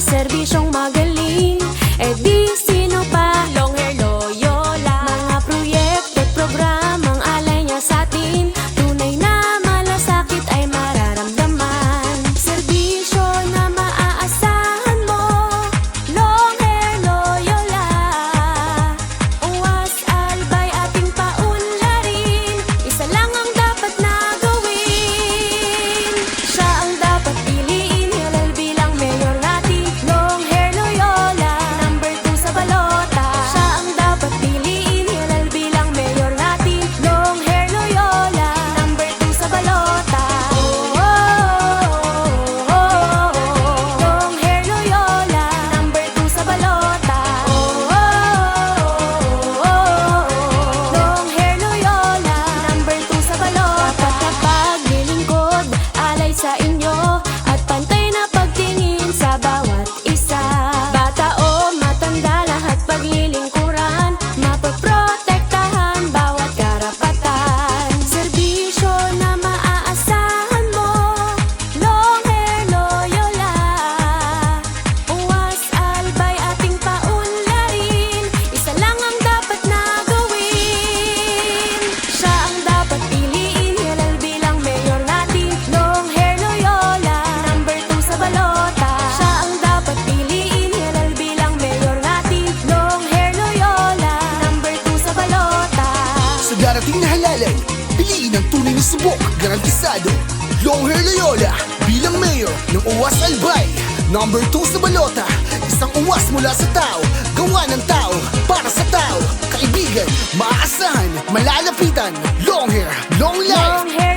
serbisyong magaling. E di sino pa? Long Hair Loyola. Mga proyekto at programang alay niya sa atin. Tunay na malasakit ay mararamdaman. Serbisyo na maaasahan mo, Long Hair Loyola. Uwas, albay, ating paunlarin. Isa lang ang dapat na gawin. Siya ang dapat piliin, hilal bilang mayor natin, Long Hair Loyola, number 2 sa balota. Siya ang dapat piliin, hilal bilang mayor natin, Long Hair Loyola, number 2 sa balota. Oh, oh, oh, oh, oh. Long Hair Loyola, number 2 sa balota. Oh, oh, oh, oh, oh. Long Hair Loyola, number 2 sa balota. Dapat kapag nilingkod, alay sa inyo at pantay na pagtingin sa bawat isa. Bata o matanda, lahat paglilingkuran, mapoprotektahan bawat karapatan. Serbisyo na maaasahan mo, Long Hair Loyola. Uwas, albay, ating paunlarin. Isa lang ang dapat na gawin. Siya ang dapat piliin, hilal bilang mayor natin, Long Hair Loyola, number 2 sa balota. Siya ang dapat piliin, hilal bilang mayor natin, Long Hair Loyola, number 2 sa balota. Sa darating na halalay, piliin ang tunay na subok, garantisado. Long Hair Loyola bilang mayor ng Uwas Albay, number 2 sa balota. Isang uwas mula sa tao, gawa ng tao, para sa tao. Kaibigan, maaasahan, malalapitan. Long hair, long life. Long Hair